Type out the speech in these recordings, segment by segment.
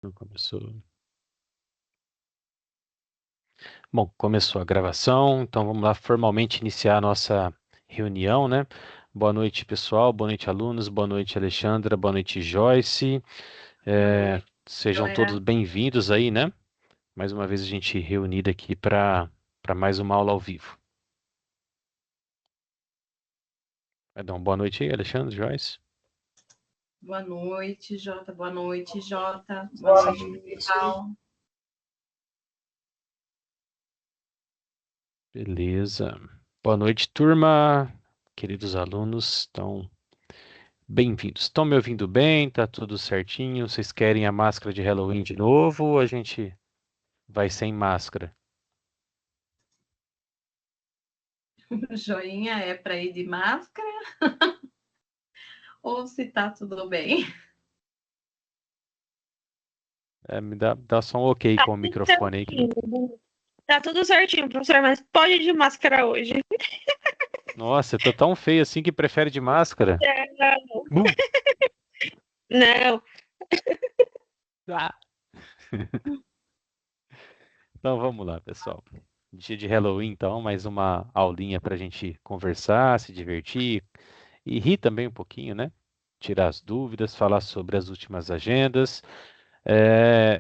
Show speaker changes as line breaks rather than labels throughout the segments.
Não começou. Bom, começou a gravação, então vamos lá formalmente iniciar a nossa reunião, né? Boa noite, pessoal. Boa noite, alunos. Boa noite, Alexandra. Boa noite, Joyce.
Boa noite,
Sejam todos
galera.
bem-vindos aí, né? Mais uma vez a gente reunida aqui para mais uma aula ao vivo. Vai dar uma boa noite aí, Alexandre, Joyce.
Boa noite, Jota. Boa noite, Jota. Boa noite, pessoal.
Beleza. Boa noite, turma. Queridos alunos, então, bem-vindos. Estão me ouvindo bem? Tá tudo certinho? Vocês querem a máscara de Halloween de novo ou a gente vai sem máscara?
O joinha é para ir de máscara ou se tá tudo bem?
Me dá só um ok
Tá
com o
tudo
microfone aí.
certinho. Tá tudo certinho, professor, mas pode ir de máscara hoje.
Nossa, eu tô tão feio assim que prefere de máscara.
Não,
Uh,
não.
ah. Então vamos lá, pessoal. Dia de Halloween, então, mais uma aulinha para a gente conversar, se divertir e rir também um pouquinho, né? Tirar as dúvidas, falar sobre as últimas agendas.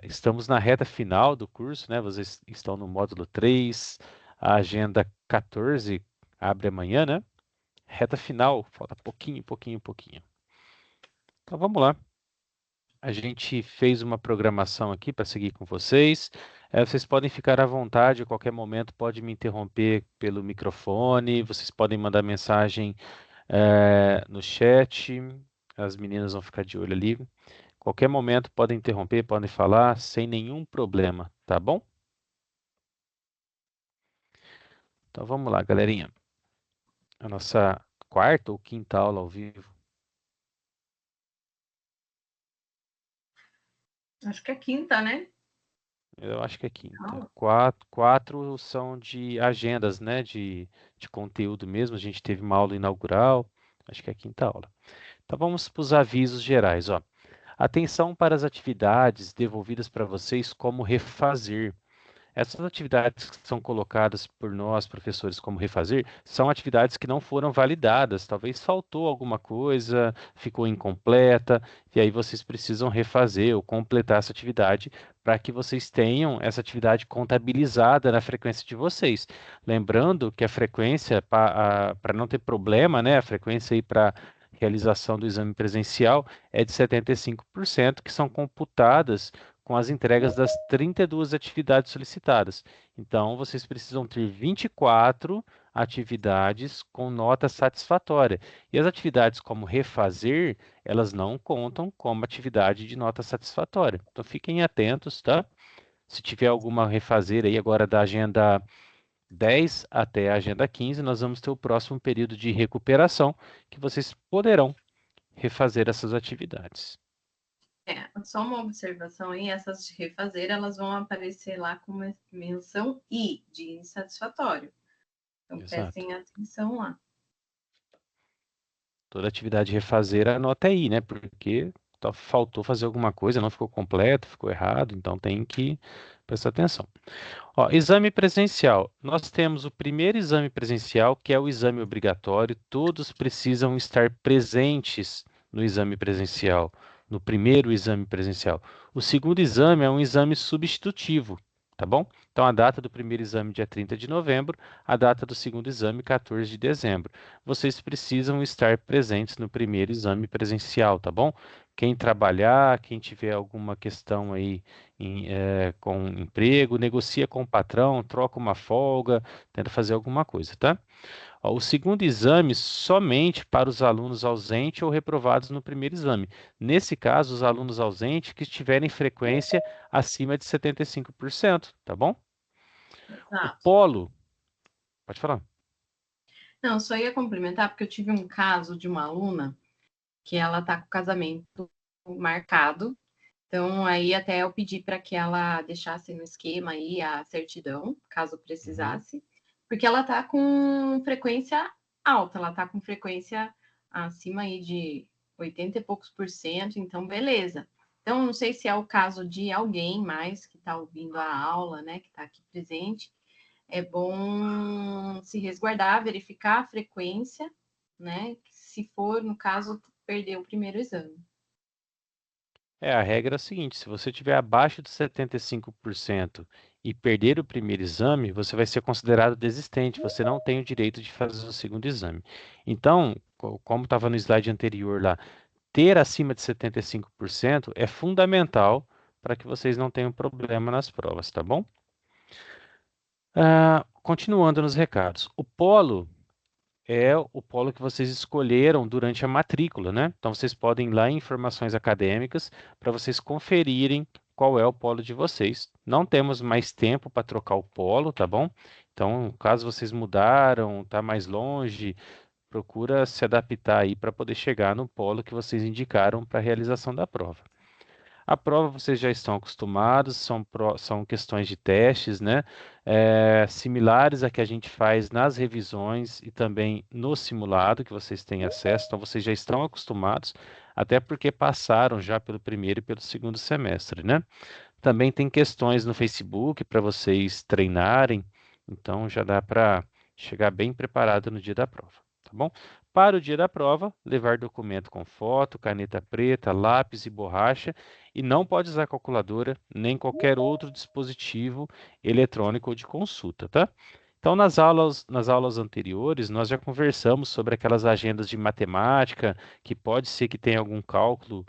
Estamos na reta final do curso, né? Vocês estão no módulo 3, a agenda 14 abre amanhã, né? Reta final, falta pouquinho, pouquinho, pouquinho. Então vamos lá. A gente fez uma programação aqui para seguir com vocês. Vocês podem ficar à vontade, a qualquer momento pode me interromper pelo microfone, vocês podem mandar mensagem no chat, as meninas vão ficar de olho ali. Qualquer momento podem interromper, podem falar, sem nenhum problema, tá bom? Então vamos lá, galerinha. A nossa quarta ou quinta aula ao vivo.
Acho que é quinta, né?
Eu acho que é quinta.
Aula.
Quatro são de agendas, né? De conteúdo mesmo. A gente teve uma aula inaugural. Acho que é a quinta aula. Então vamos para os avisos gerais, ó. Atenção para as atividades devolvidas para vocês como refazer. Essas atividades que são colocadas por nós, professores, como refazer, são atividades que não foram validadas. Talvez faltou alguma coisa, ficou incompleta, e aí vocês precisam refazer ou completar essa atividade para que vocês tenham essa atividade contabilizada na frequência de vocês. Lembrando que a frequência, para não ter problema, né, a frequência aí para realização do exame presencial é de 75%, que são computadas com as entregas das 32 atividades solicitadas. Então, vocês precisam ter 24 atividades com nota satisfatória. E as atividades como refazer, elas não contam como atividade de nota satisfatória. Então, fiquem atentos, tá? Se tiver alguma refazer aí agora da agenda 10 até a agenda 15, nós vamos ter o próximo período de recuperação, que vocês poderão refazer essas atividades.
Só uma observação aí, essas de refazer, elas vão aparecer lá com uma menção I, de insatisfatório. Então,
Exato.
prestem atenção lá.
Toda atividade refazer, anota aí, né? Porque faltou fazer alguma coisa, não ficou completo, ficou errado, então tem que prestar atenção. Ó, exame presencial. Nós temos o primeiro exame presencial, que é o exame obrigatório. Todos precisam estar presentes no exame presencial, no primeiro exame presencial. O segundo exame é um exame substitutivo, tá bom? Então, a data do primeiro exame, dia 30 de novembro, a data do segundo exame, 14 de dezembro. Vocês precisam estar presentes no primeiro exame presencial, tá bom? Quem trabalhar, quem tiver alguma questão aí com emprego, negocia com o patrão, troca uma folga, tenta fazer alguma coisa, tá? Ó, o segundo exame somente para os alunos ausentes ou reprovados no primeiro exame. Nesse caso, os alunos ausentes que tiverem frequência acima de 75%, tá bom? O
Exato.
polo, pode falar.
Não, só ia complementar, porque eu tive um caso de uma aluna que ela tá com o casamento marcado. Então, aí até eu pedi para que ela deixasse no esquema aí a certidão, caso
Uhum.
precisasse, porque ela tá com frequência alta, ela tá com frequência acima aí de 80 e poucos por cento, então beleza. Então, não sei se é o caso de alguém mais que está ouvindo a aula, né, que está aqui presente. É bom se resguardar, verificar a frequência, né? Se for, no caso, perder o primeiro exame.
A regra é a seguinte: se você tiver abaixo de 75% e perder o primeiro exame, você vai ser considerado desistente, você não tem o direito de fazer o segundo exame. Então, como estava no slide anterior lá, ter acima de 75% é fundamental para que vocês não tenham problema nas provas, tá bom? Continuando nos recados. O polo é o polo que vocês escolheram durante a matrícula, né? Então vocês podem ir lá em informações acadêmicas para vocês conferirem qual é o polo de vocês. Não temos mais tempo para trocar o polo, tá bom? Então, caso vocês mudaram, tá mais longe, procura se adaptar aí para poder chegar no polo que vocês indicaram para a realização da prova. A prova vocês já estão acostumados, são questões de testes, né? Similares a que a gente faz nas revisões e também no simulado que vocês têm acesso, então vocês já estão acostumados, até porque passaram já pelo primeiro e pelo segundo semestre, né? Também tem questões no Facebook para vocês treinarem, então já dá para chegar bem preparado no dia da prova, tá bom? Para o dia da prova, levar documento com foto, caneta preta, lápis e borracha, e não pode usar calculadora nem qualquer outro dispositivo eletrônico ou de consulta, tá? Então, nas aulas anteriores, nós já conversamos sobre aquelas agendas de matemática, que pode ser que tenha algum cálculo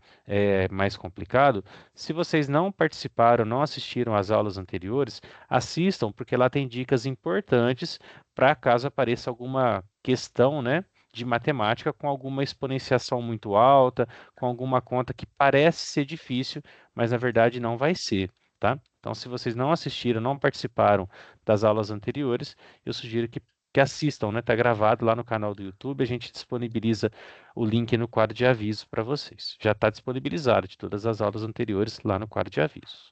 mais complicado. Se vocês não participaram, não assistiram às aulas anteriores, assistam, porque lá tem dicas importantes para caso apareça alguma questão, né, de matemática com alguma exponenciação muito alta, com alguma conta que parece ser difícil, mas na verdade não vai ser, tá? Então, se vocês não assistiram, não participaram das aulas anteriores, eu sugiro que assistam, né? Está gravado lá no canal do YouTube, a gente disponibiliza o link no quadro de aviso para vocês. Já está disponibilizado de todas as aulas anteriores lá no quadro de aviso.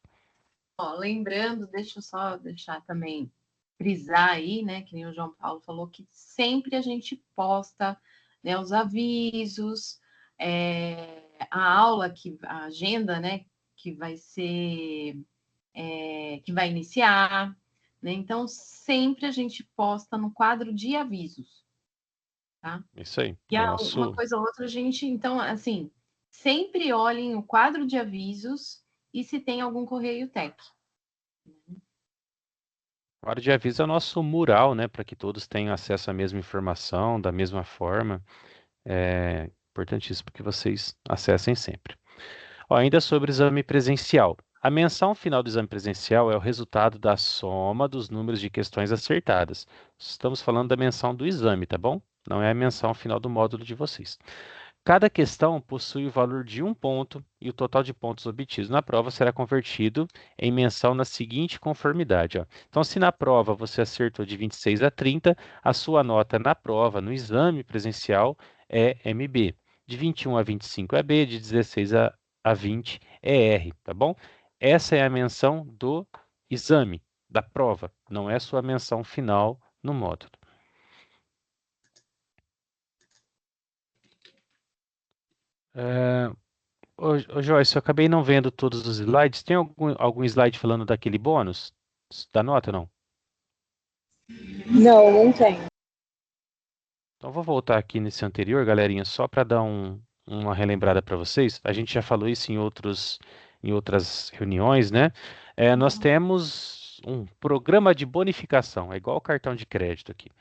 Ó, lembrando, deixa eu só deixar também frisar aí, né, que nem o João Paulo falou, que sempre a gente posta, né, os avisos, a aula, a agenda, né, que vai ser, que vai iniciar, né? Então, sempre a gente posta no quadro de avisos, tá?
Isso aí.
E uma coisa ou outra, a gente, então, assim, sempre olhem o quadro de avisos e se tem algum correio tech.
O quadro de aviso é o nosso mural, né? Para que todos tenham acesso à mesma informação, da mesma forma. É importantíssimo que vocês acessem sempre. Ó, ainda sobre o exame presencial. A menção final do exame presencial é o resultado da soma dos números de questões acertadas. Estamos falando da menção do exame, tá bom? Não é a menção final do módulo de vocês. Cada questão possui o valor de 1 ponto e o total de pontos obtidos na prova será convertido em menção na seguinte conformidade. Ó. Então, se na prova você acertou de 26 a 30, a sua nota na prova, no exame presencial, é MB. De 21 a 25 é B, de 16 a 20 é R, tá bom? Essa é a menção do exame, da prova, não é sua menção final no módulo. Ô Joyce, eu acabei não vendo todos os slides. Tem algum slide falando daquele bônus? Da nota, não?
Não, não tem.
Então, vou voltar aqui nesse anterior, galerinha, só para dar uma relembrada para vocês. A gente já falou isso em outras reuniões, né? Nós temos um programa de bonificação, é igual o cartão de crédito aqui.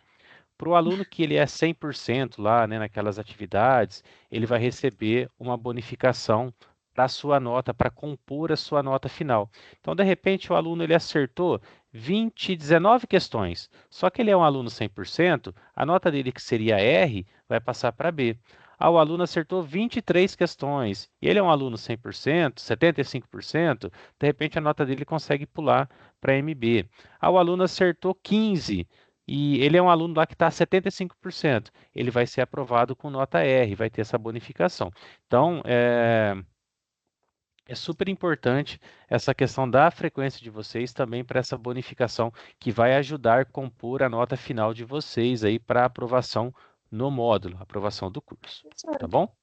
Para o aluno que ele é 100% lá, né, naquelas atividades, ele vai receber uma bonificação para a sua nota, para compor a sua nota final. Então, de repente, o aluno ele acertou 19 questões, só que ele é um aluno 100%, a nota dele, que seria R, vai passar para B. O aluno acertou 23 questões, e ele é um aluno 100%, 75%, de repente a nota dele consegue pular para MB. O aluno acertou 15, e ele é um aluno lá que está 75%. Ele vai ser aprovado com nota R, vai ter essa bonificação. Então, é super importante essa questão da frequência de vocês também para essa bonificação que vai ajudar a compor a nota final de vocês aí para aprovação no módulo, aprovação do curso. Tá bom?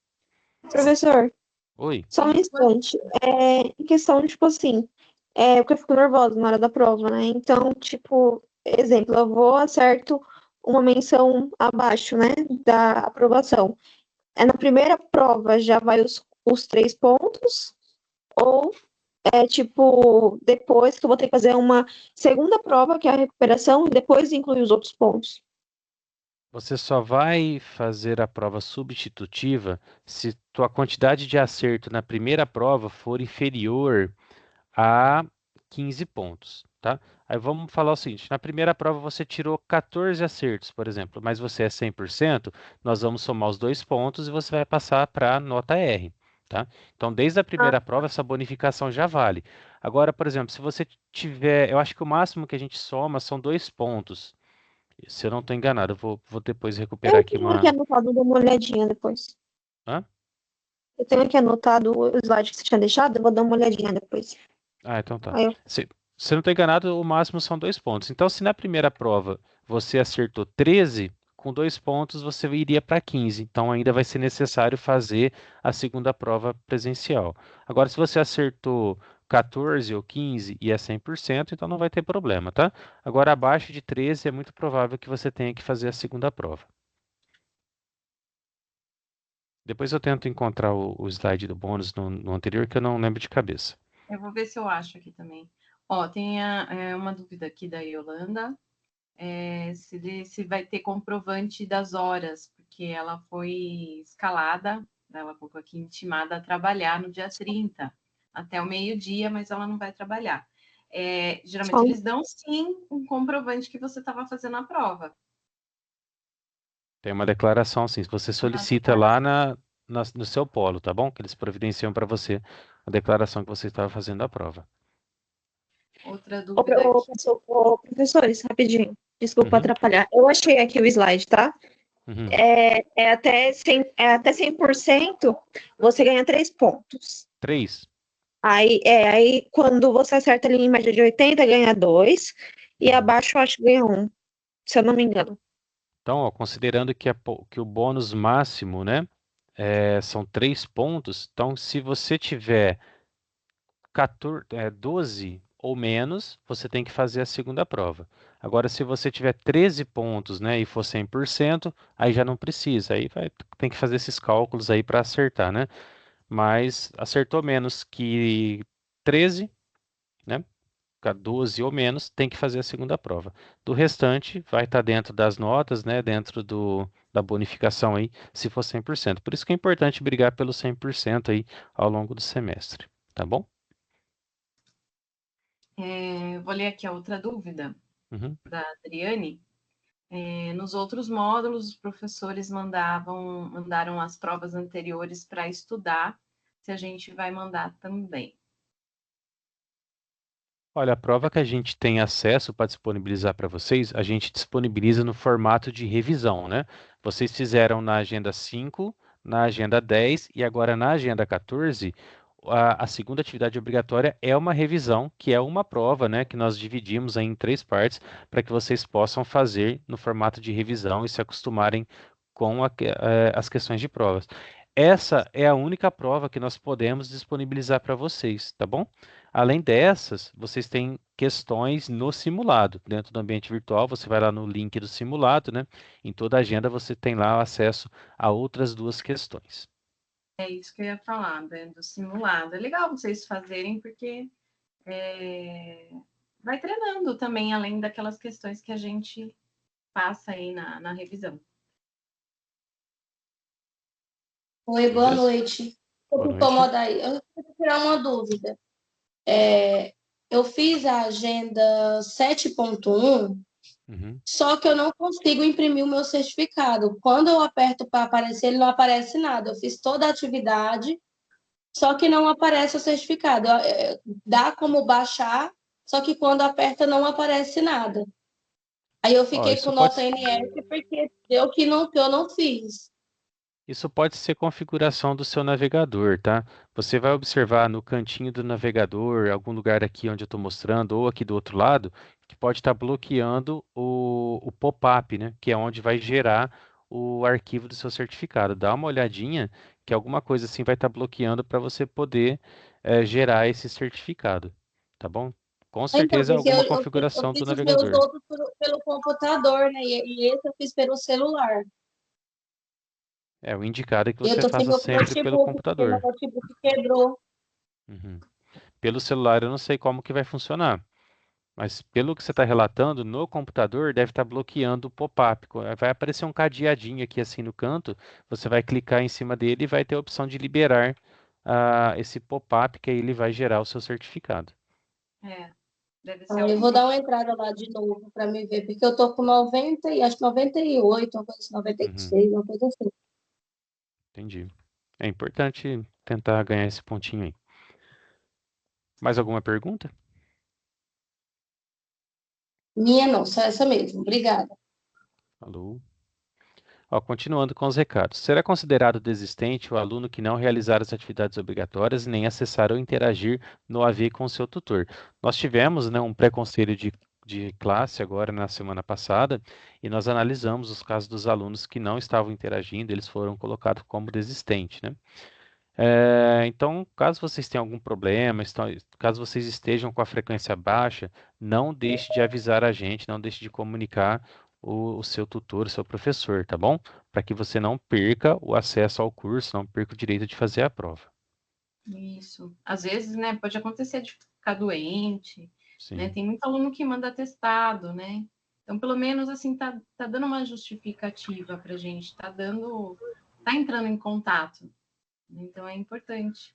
Professor,
Oi?
Só um instante. Em questão, tipo assim, porque eu fico nervosa na hora da prova, né? Então, tipo, exemplo, eu vou acerto uma menção abaixo, né, da aprovação. Na primeira prova já vai os 3 pontos, ou tipo, depois que eu vou ter que fazer uma segunda prova, que é a recuperação, e depois inclui os outros pontos.
Você só vai fazer a prova substitutiva se tua quantidade de acerto na primeira prova for inferior a 15 pontos, tá? Aí vamos falar o seguinte, na primeira prova você tirou 14 acertos, por exemplo, mas você é 100%, nós vamos somar os 2 pontos e você vai passar para nota R, tá? Então, desde a primeira prova, essa bonificação já vale. Agora, por exemplo, se você tiver, eu acho que o máximo que a gente soma são 2 pontos. Se eu não estou enganado, eu vou depois recuperar
Eu
aqui
tenho aqui
uma...
anotado, vou dar uma olhadinha depois.
Hã?
Eu tenho aqui anotado o slide que você tinha deixado, eu vou dar uma olhadinha depois.
Ah, então tá.
Aí eu
Se eu não estou enganado, o máximo são 2 pontos. Então, se na primeira prova você acertou 13, com 2 pontos você iria para 15. Então, ainda vai ser necessário fazer a segunda prova presencial. Agora, se você acertou 14 ou 15 e é 100%, então não vai ter problema, tá? Agora, abaixo de 13 é muito provável que você tenha que fazer a segunda prova. Depois eu tento encontrar o slide do bônus no anterior, que eu não lembro de cabeça.
Eu vou ver se eu acho aqui também. Ó, tem uma dúvida aqui da Yolanda. Se vai ter comprovante das horas, porque ela foi escalada, ela colocou aqui intimada a trabalhar no dia 30, até o meio-dia, mas ela não vai trabalhar. Geralmente
só
eles dão sim um comprovante que você estava fazendo a prova.
Tem uma declaração, sim. Se você
Uma
solicita lá
declaração.
no seu polo, tá bom? Que eles providenciam para você a declaração que você estava fazendo a prova.
Outra
Ô,
dúvida aqui.
professores, rapidinho. Desculpa
Uhum,
atrapalhar. Eu achei aqui o slide, tá?
uhum.
É até 100%, você ganha 3 pontos.
3.
Aí quando você acerta ali em média de 80, ganha 2. E
Uhum.
abaixo eu acho que ganha 1, se eu não me engano.
Então, ó, considerando que o bônus máximo, né, são 3 pontos, então se você tiver 12 ou menos, você tem que fazer a segunda prova. Agora, se você tiver 13 pontos, né, e for 100%, aí já não precisa. Tem que fazer esses cálculos aí para acertar, né? Mas acertou menos que 13, né? 12 ou menos, tem que fazer a segunda prova. Do restante, vai estar dentro das notas, né? Dentro da bonificação aí, se for 100%. Por isso que é importante brigar pelo 100% aí ao longo do semestre, tá bom?
Vou ler aqui a outra dúvida
Uhum.
da Adriane. Nos outros módulos, os professores mandaram as provas anteriores para estudar, se a gente vai mandar também.
Olha, a prova que a gente tem acesso para disponibilizar para vocês, a gente disponibiliza no formato de revisão, né? Vocês fizeram na agenda 5, na agenda 10 e agora na agenda 14, a segunda atividade obrigatória é uma revisão, que é uma prova, né? Que nós dividimos aí em 3 partes para que vocês possam fazer no formato de revisão e se acostumarem com as questões de provas. Essa é a única prova que nós podemos disponibilizar para vocês, tá bom? Além dessas, vocês têm questões no simulado. Dentro do ambiente virtual, você vai lá no link do simulado, né? Em toda a agenda você tem lá acesso a outras 2 questões.
É isso que eu ia falar, né, do simulado. É legal vocês fazerem, porque vai treinando também, além daquelas questões que a gente passa aí na revisão.
Oi, boa
Beleza?
noite. Vou
Boa
te
noite.
incomodar aí. Eu quero tirar uma dúvida. Eu fiz a agenda 7.1,
Uhum.
só que eu não consigo imprimir o meu certificado. Quando eu aperto para aparecer, ele não aparece nada. Eu fiz toda a atividade, só que não aparece o certificado. Dá como baixar, só que quando aperta não aparece nada. Aí eu
Ó,
fiquei com nota NF porque deu que eu não fiz.
isso pode ser configuração do seu navegador, tá? Você vai observar no cantinho do navegador, algum lugar aqui onde eu estou mostrando, ou aqui do outro lado, que pode estar bloqueando o pop-up, né? Que é onde vai gerar o arquivo do seu certificado. Dá uma olhadinha que alguma coisa assim vai estar bloqueando para você poder gerar esse certificado, tá bom? Com
Então,
certeza é
porque
alguma
eu
configuração do
fiz os meus
navegador.
outros pelo computador, né? E esse eu fiz pelo celular.
O indicado é que
E eu
você
tô sem
faça
meu
sempre pelo
notebook, porque meu
computador.
notebook quebrou.
Uhum. Pelo celular eu não sei como que vai funcionar, mas pelo que você está relatando, no computador deve estar bloqueando o pop-up. Vai aparecer um cadeadinho aqui assim no canto, você vai clicar em cima dele e vai ter a opção de liberar esse pop-up, que aí ele vai gerar o seu certificado.
Deve ser
Aí eu
algum
vou dar uma
problema.
entrada lá de novo para me ver, porque eu tô com 90, acho que 98, uma coisa assim,
Uhum,
96, uma coisa assim.
entendi. É importante tentar ganhar esse pontinho aí. Mais alguma pergunta?
Minha não, só essa mesmo. Obrigada.
Alô? Ó, continuando com os recados. Será considerado desistente o aluno que não realizar as atividades obrigatórias e nem acessar ou interagir no AV com seu tutor. Nós tivemos, né, um pré-conselho de classe agora na semana passada e nós analisamos os casos dos alunos que não estavam interagindo, eles foram colocados como desistente, né? Então, caso vocês tenham algum problema, caso vocês estejam com a frequência baixa, não deixe de avisar a gente, não deixe de comunicar o seu tutor, o seu professor, tá bom? Para que você não perca o acesso ao curso, não perca o direito de fazer a prova.
Isso. Às vezes, né, pode acontecer de ficar doente, né?
Sim.
Tem muito aluno que manda atestado, né? Então, pelo menos, assim, tá dando uma justificativa para a gente, tá entrando em contato. Então, é importante.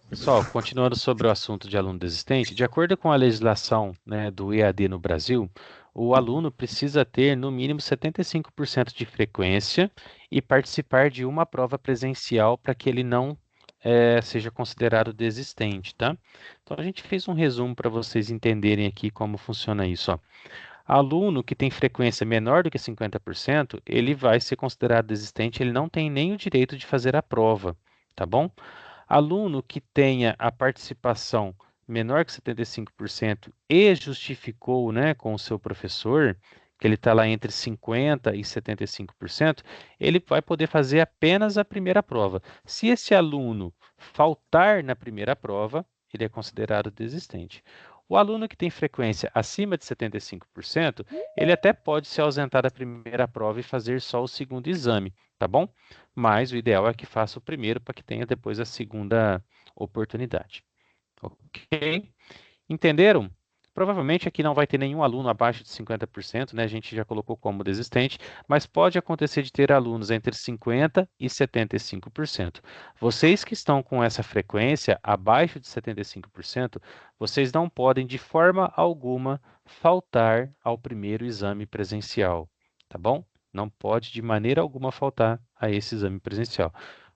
Pessoal, continuando sobre o assunto de aluno desistente, de acordo com a legislação, né, do EAD no Brasil, o aluno precisa ter no mínimo 75% de frequência e participar de uma prova presencial para que ele não seja considerado desistente, tá? Então a gente fez um resumo para vocês entenderem aqui como funciona isso, ó. Aluno que tem frequência menor do que 50%, ele vai ser considerado desistente, ele não tem nem o direito de fazer a prova, tá bom? Aluno que tenha a participação menor que 75% e justificou, né, com o seu professor, que ele está lá entre 50% e 75%, ele vai poder fazer apenas a primeira prova. Se esse aluno faltar na primeira prova, ele é considerado desistente. O aluno que tem frequência acima de 75%, ele até pode se ausentar da primeira prova e fazer só o segundo exame, tá bom? Mas o ideal é que faça o primeiro para que tenha depois a segunda oportunidade. Ok? Entenderam? Provavelmente aqui não vai ter nenhum aluno abaixo de 50%, né? A gente já colocou como desistente, mas pode acontecer de ter alunos entre 50% e 75%. Vocês que estão com essa frequência abaixo de 75%, vocês não podem de forma alguma faltar ao primeiro exame presencial, tá bom? Não pode de maneira alguma faltar a esse exame presencial.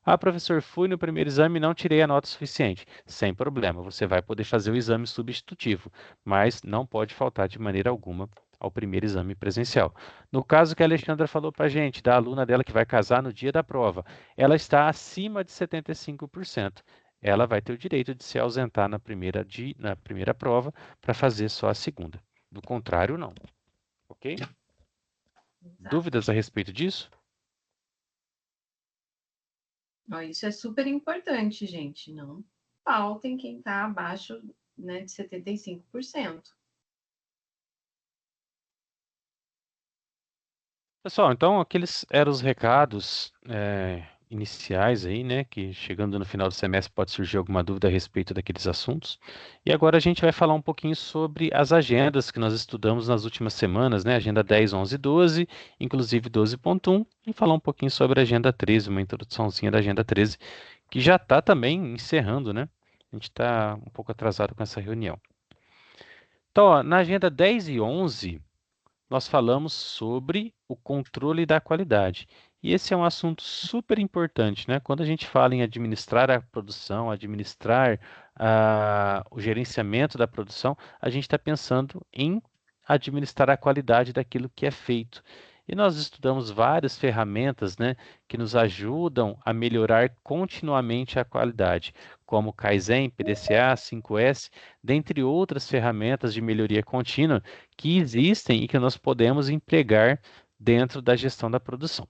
Ah, professor, fui no primeiro exame e não tirei a nota suficiente. Sem problema, você vai poder fazer o exame substitutivo, mas não pode faltar de maneira alguma ao primeiro exame presencial. No caso que a Alexandra falou para a gente, da aluna dela que vai casar no dia da prova, ela está acima de 75%. Ela vai ter o direito de se ausentar na primeira prova para fazer só a segunda. Do contrário, não. Ok?
Exato.
Dúvidas a respeito disso?
Ó, isso é super importante, gente. Não faltem quem está abaixo, né, de 75%.
Pessoal, então aqueles eram os recados iniciais aí, né? Que chegando no final do semestre pode surgir alguma dúvida a respeito daqueles assuntos. E agora a gente vai falar um pouquinho sobre as agendas que nós estudamos nas últimas semanas, né? Agenda 10, 11 e 12, inclusive 12.1, e falar um pouquinho sobre a agenda 13, uma introduçãozinha da agenda 13, que já está também encerrando, né? A gente está um pouco atrasado com essa reunião. Então, ó, na agenda 10 e 11 nós falamos sobre o controle da qualidade. E esse é um assunto super importante, né? Quando a gente fala em administrar a produção, administrar o gerenciamento da produção, a gente está pensando em administrar a qualidade daquilo que é feito. E nós estudamos várias ferramentas, né, que nos ajudam a melhorar continuamente a qualidade, como Kaizen, PDCA, 5S, dentre outras ferramentas de melhoria contínua que existem e que nós podemos empregar dentro da gestão da produção.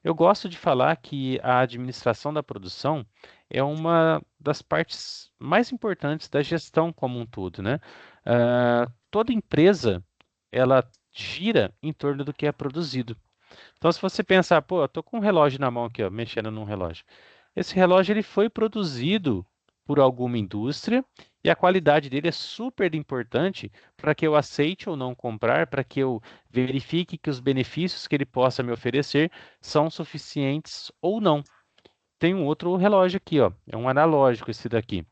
Eu gosto de falar que a administração da produção é uma das partes mais importantes da gestão como um todo, né? Toda empresa, ela gira em torno do que é produzido. Então, se você pensar, pô, eu tô com um relógio na mão aqui, ó, mexendo num relógio. Esse relógio ele foi produzido por alguma indústria e a qualidade dele é super importante para que eu aceite ou não comprar, para que eu verifique que os benefícios que ele possa me oferecer são suficientes ou não. Tem um outro relógio aqui, ó, é um analógico esse daqui.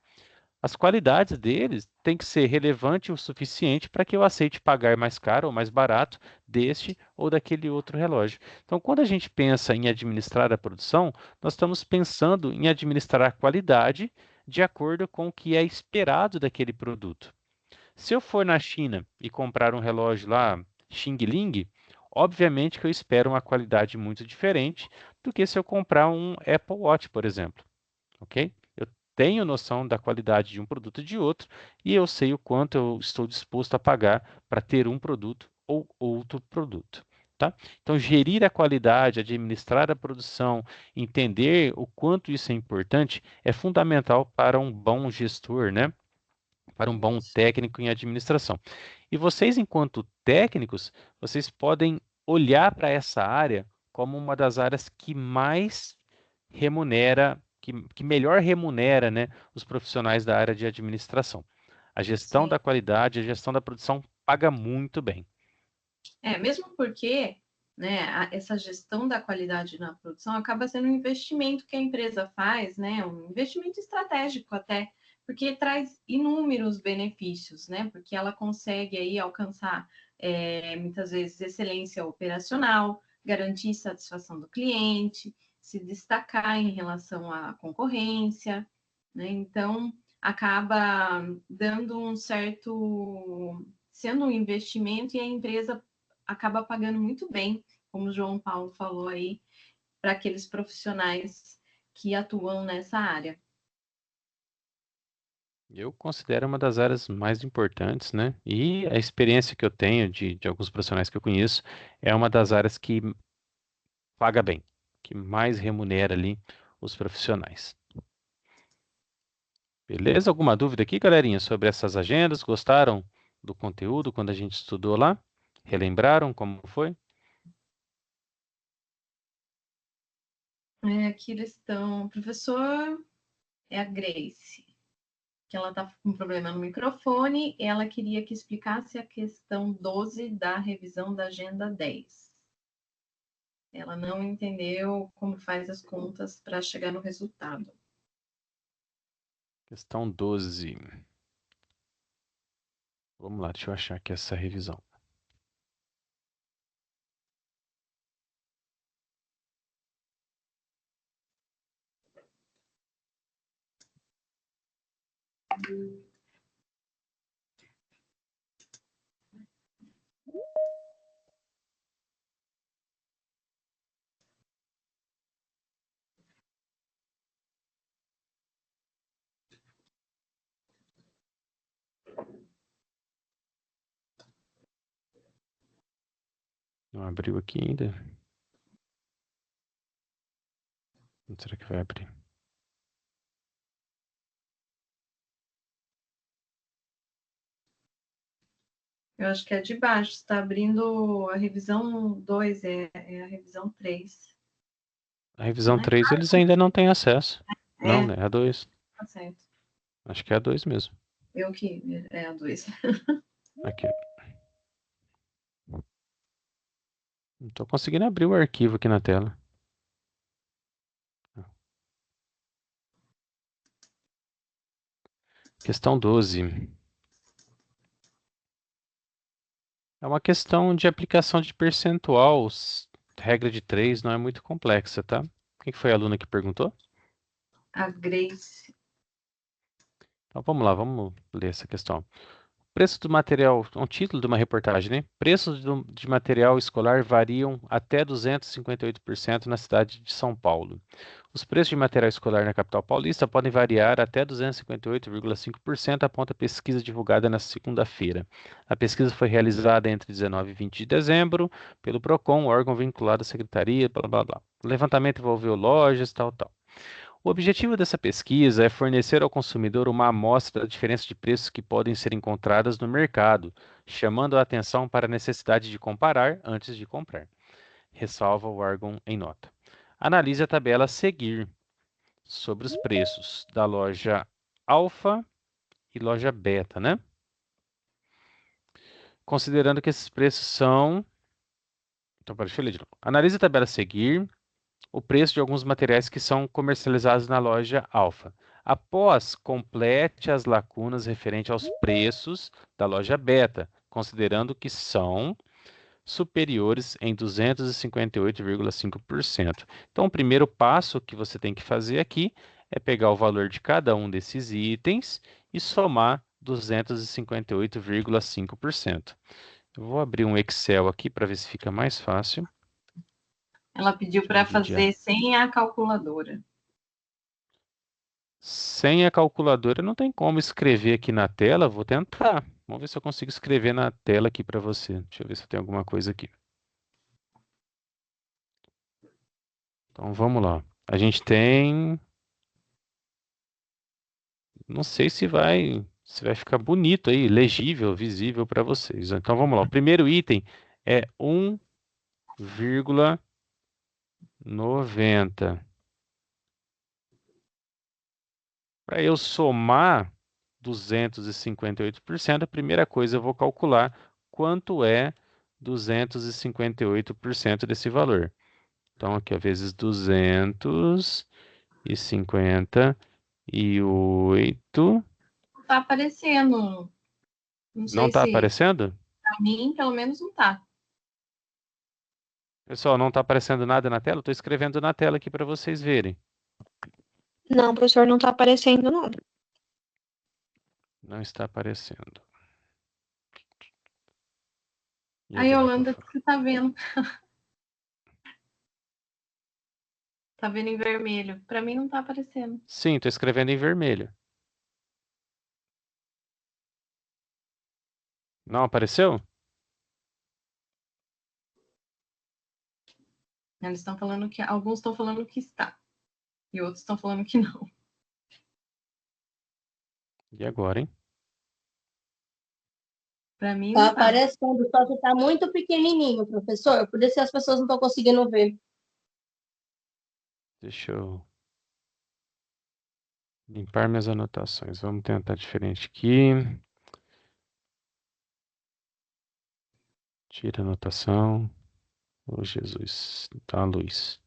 As qualidades deles têm que ser relevantes o suficiente para que eu aceite pagar mais caro ou mais barato deste ou daquele outro relógio. Então, quando a gente pensa em administrar a produção, nós estamos pensando em administrar a qualidade de acordo com o que é esperado daquele produto. Se eu for na China e comprar um relógio lá, Xing Ling, obviamente que eu espero uma qualidade muito diferente do que se eu comprar um Apple Watch, por exemplo, ok? Eu tenho noção da qualidade de um produto e de outro e eu sei o quanto eu estou disposto a pagar para ter um produto ou outro produto. Tá? Então, gerir a qualidade, administrar a produção, entender o quanto isso é importante é fundamental para um bom gestor, né? Para um bom
Isso.
técnico em administração. E vocês, enquanto técnicos, vocês podem olhar para essa área como uma das áreas que mais remunera, que melhor remunera, né, os profissionais da área de administração. A gestão
Sim.
da qualidade, a gestão da produção paga muito bem.
Mesmo porque, né, essa gestão da qualidade na produção acaba sendo um investimento que a empresa faz, né, um investimento estratégico até, porque traz inúmeros benefícios, né, porque ela consegue aí alcançar muitas vezes excelência operacional, garantir satisfação do cliente, se destacar em relação à concorrência, né, então acaba dando um certo, sendo um investimento e a empresa acaba pagando muito bem, como o João Paulo falou aí, para aqueles profissionais que atuam nessa área.
Eu considero uma das áreas mais importantes, né? E a experiência que eu tenho de alguns profissionais que eu conheço é uma das áreas que paga bem, que mais remunera ali os profissionais. Beleza? Alguma dúvida aqui, galerinha, sobre essas agendas? Gostaram do conteúdo quando a gente estudou lá? Relembraram como foi?
Aqui eles estão, professor, é a Grace, que ela está com um problema no microfone, ela queria que explicasse a questão 12 da revisão da agenda 10. Ela não entendeu como faz as contas para chegar no resultado.
Questão 12. Vamos lá, deixa eu achar aqui essa revisão. Não abriu aqui ainda? Será que vai abrir?
Eu acho que é de baixo, está abrindo a revisão 2, é a revisão 3.
A revisão
Né?
3 eles ainda não têm acesso. Não,
É,
né? A 2.
tá certo.
Acho que é a 2 mesmo.
Eu que é a 2.
Aqui. Não estou conseguindo abrir o arquivo aqui na tela. Questão 12. É uma questão de aplicação de percentual. Regra de 3 não é muito complexa, tá? Quem que foi a aluna que perguntou?
A Grace.
Então vamos lá, vamos ler essa questão. preço do material, um título de uma reportagem, né? Preços de material escolar variam até 258% na cidade de São Paulo. Os preços de material escolar na capital paulista podem variar até 258,5%, aponta a pesquisa divulgada na segunda-feira. A pesquisa foi realizada entre 19 e 20 de dezembro pelo Procon, órgão vinculado à secretaria, blá, blá, blá. O levantamento envolveu lojas, tal, tal. O objetivo dessa pesquisa é fornecer ao consumidor uma amostra da diferença de preços que podem ser encontradas no mercado, chamando a atenção para a necessidade de comparar antes de comprar, ressalva o órgão em nota. Analise a tabela a seguir sobre os preços da loja Alfa e loja Beta, né? Considerando que esses preços são... Então, deixa eu ler de novo. Analise a tabela a seguir o preço de alguns materiais que são comercializados na loja Alfa. Após, complete as lacunas referentes aos preços da loja Beta, considerando que são superiores em 258,5%. Então, o primeiro passo que você tem que fazer aqui é pegar o valor de cada um desses itens e somar 258,5%. Eu vou abrir um Excel aqui para ver se fica mais fácil.
Ela pediu para fazer sem a calculadora.
Sem a calculadora não tem como escrever aqui na tela. Vou tentar. Vamos ver se eu consigo escrever na tela aqui para você. Deixa eu ver se eu tenho alguma coisa aqui. Então vamos lá. A gente tem... Não sei se vai ficar bonito aí, legível, visível para vocês. Então vamos lá. O primeiro item é 1,90. Para eu somar 258%, a primeira coisa eu vou calcular quanto é 258% desse valor. Então, aqui, ó, vezes 258.
Não tá aparecendo. Não sei
Não está
se
aparecendo?
para mim, pelo menos, não tá.
Pessoal, não está aparecendo nada na tela? Estou escrevendo na tela aqui para vocês verem.
Não, professor, não tá aparecendo, não.
Não está aparecendo. E
Aí,
agora,
Yolanda,
por favor?
você tá vendo? Tá vendo em vermelho. Para mim não tá aparecendo.
Sim, estou escrevendo em vermelho. Não apareceu?
Eles estão falando que alguns estão falando que está e outros estão falando que não.
E agora, hein?
Para mim
Tá
não tá.
aparecendo, só que tá muito pequenininho, professor. Por isso que as pessoas não estão conseguindo ver.
Deixa eu limpar minhas anotações. Vamos tentar diferente aqui. Tira a anotação. Oh, Jesus. Tá a luz.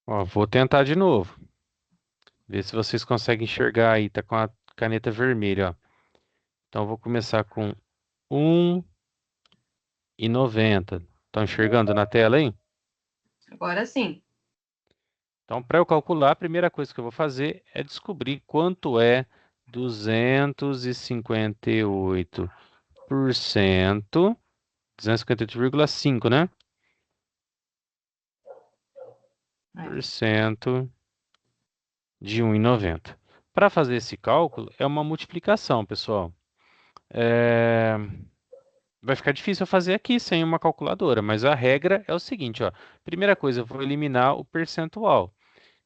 Ó, vou tentar de novo. Ver se vocês conseguem enxergar aí. Tá com a caneta vermelha, ó. Então, eu vou começar com 1,90. Estão enxergando na tela, hein?
Agora sim.
Então, para eu calcular, a primeira coisa que eu vou fazer é descobrir quanto é 258%, 258,5, né? Por cento de 1,90. Para fazer esse cálculo, é uma multiplicação, pessoal. Vai ficar difícil eu fazer aqui sem uma calculadora, mas a regra é o seguinte, ó. Primeira coisa, eu vou eliminar o percentual.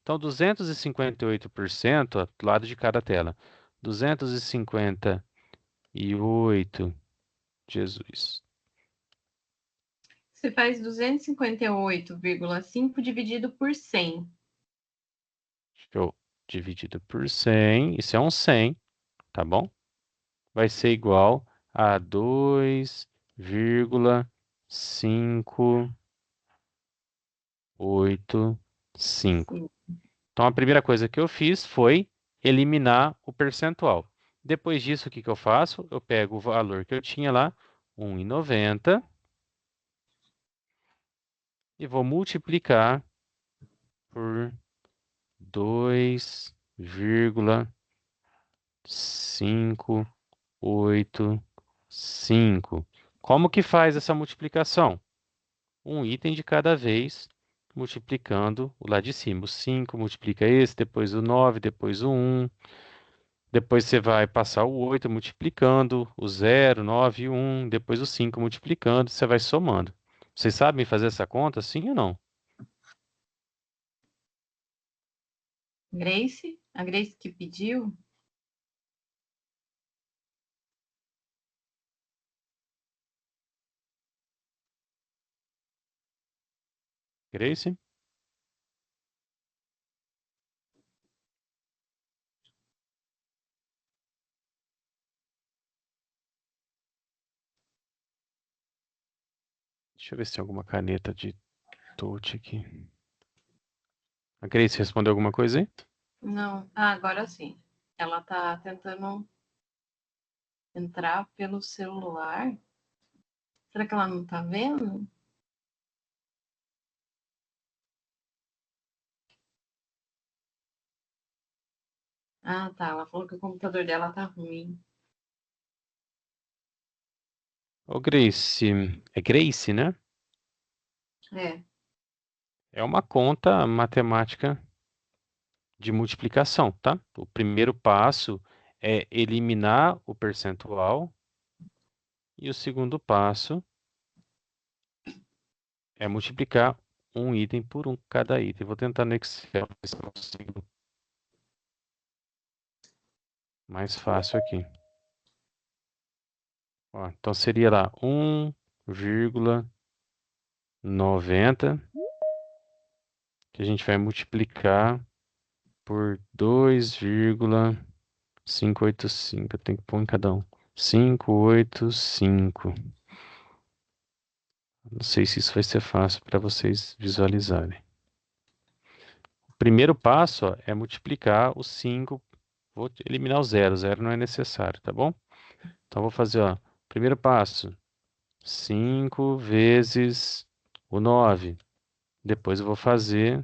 Então, 258%, ó, do lado de cada tela. 258, Jesus.
Você faz 258,5 dividido por 100.
Show. Dividido por 100, isso é um 100, tá bom? Vai ser igual a 2,585. Então, a primeira coisa que eu fiz foi eliminar o percentual. Depois disso, o que que eu faço? Eu pego o valor que eu tinha lá, 1,90, e vou multiplicar por 2,585. Como que faz essa multiplicação? Um item de cada vez, multiplicando o lá de cima. O 5 multiplica esse, depois o 9, depois o 1. Depois você vai passar o 8 multiplicando, o 0, 9 e 1. Depois o 5 multiplicando, você vai somando. Vocês sabem fazer essa conta, sim ou não?
Grace? A Grace que pediu?
Grace? Deixa eu ver se tem alguma caneta de touch aqui. A Grace respondeu alguma coisa aí?
Não. Ah, agora sim. Ela tá tentando entrar pelo celular. Será que ela não tá vendo? Ah, tá. Ela falou que o computador dela tá ruim.
Ô, Grace, é Grace, né?
É.
É uma conta matemática de multiplicação, tá? O primeiro passo é eliminar o percentual e o segundo passo é multiplicar um item por um cada item. Vou tentar no Excel ver se eu consigo mais fácil aqui. Ó, então seria lá 1,90 que a gente vai multiplicar por 2,585. Eu tenho que pôr em cada um. 585. Não sei se isso vai ser fácil para vocês visualizarem. O primeiro passo, ó, é multiplicar os 5. Vou eliminar o zero. Zero não é necessário, tá bom? Então, vou fazer, ó, primeiro passo, 5 vezes o 9. Depois eu vou fazer...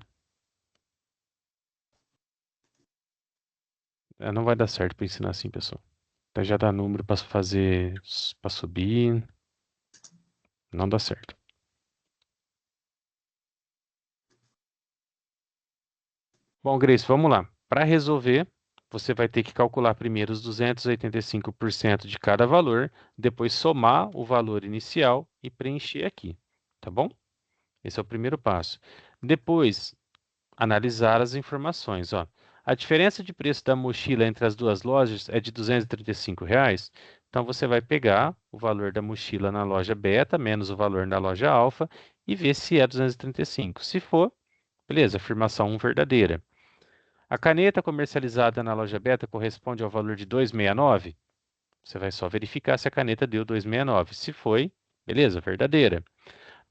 não vai dar certo para ensinar assim, pessoal. Então, já dá número para fazer, para subir. Não dá certo. Bom, Grace, vamos lá. Para resolver, você vai ter que calcular primeiro os 285% de cada valor, depois somar o valor inicial e preencher aqui, tá bom? Esse é o primeiro passo. Depois, analisar as informações, ó. A diferença de preço da mochila entre as duas lojas é de R$ 235 reais. Então, você vai pegar o valor da mochila na loja beta menos o valor na loja alfa e ver se é 235. Se for, beleza, afirmação 1 verdadeira. A caneta comercializada na loja beta corresponde ao valor de 269? Você vai só verificar se a caneta deu 269. Se foi, beleza, verdadeira.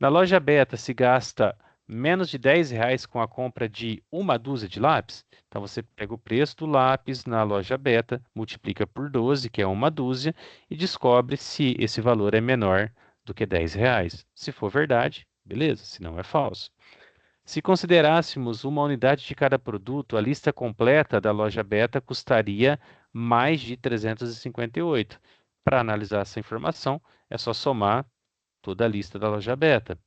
Na loja beta se gasta menos de R$ 10 com a compra de uma dúzia de lápis? Então você pega o preço do lápis na loja beta, multiplica por 12, que é uma dúzia, e descobre se esse valor é menor do que R$ 10. Se for verdade, beleza, se não é falso. Se considerássemos uma unidade de cada produto, a lista completa da loja beta custaria mais de 358. Para analisar essa informação, é só somar toda a lista da loja beta.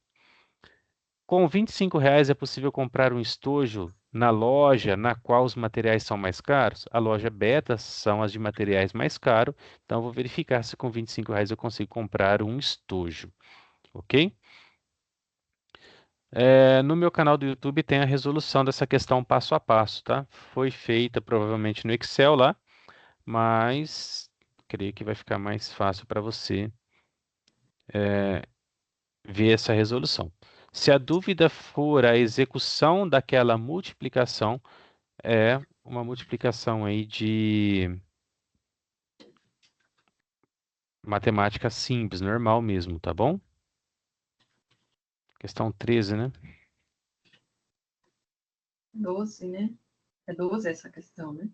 Com R$ 25 é possível comprar um estojo na loja na qual os materiais são mais caros? A loja beta são as de materiais mais caros, então eu vou verificar se com R$ 25 eu consigo comprar um estojo, ok? No meu canal do YouTube tem a resolução dessa questão passo a passo, tá? Foi feita provavelmente no Excel lá, mas creio que vai ficar mais fácil para você ver essa resolução. Se a dúvida for a execução daquela multiplicação, é uma multiplicação aí de matemática simples, normal mesmo, tá bom? Questão 13, né?
12, né? É 12 essa questão, né?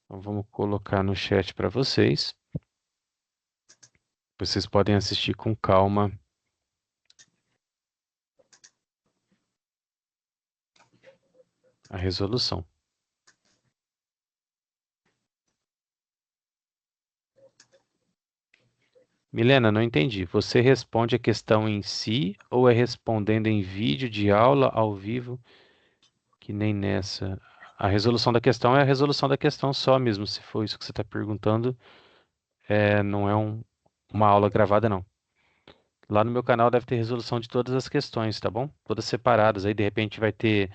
Então, vamos colocar no chat para vocês. Vocês podem assistir com calma a resolução. Milena, não entendi. Você responde a questão em si ou é respondendo em vídeo de aula ao vivo, que nem nessa? A resolução da questão é a resolução da questão só mesmo, se for isso que você está perguntando, não é uma aula gravada, não. Lá no meu canal deve ter resolução de todas as questões, tá bom? Todas separadas. Aí de repente vai ter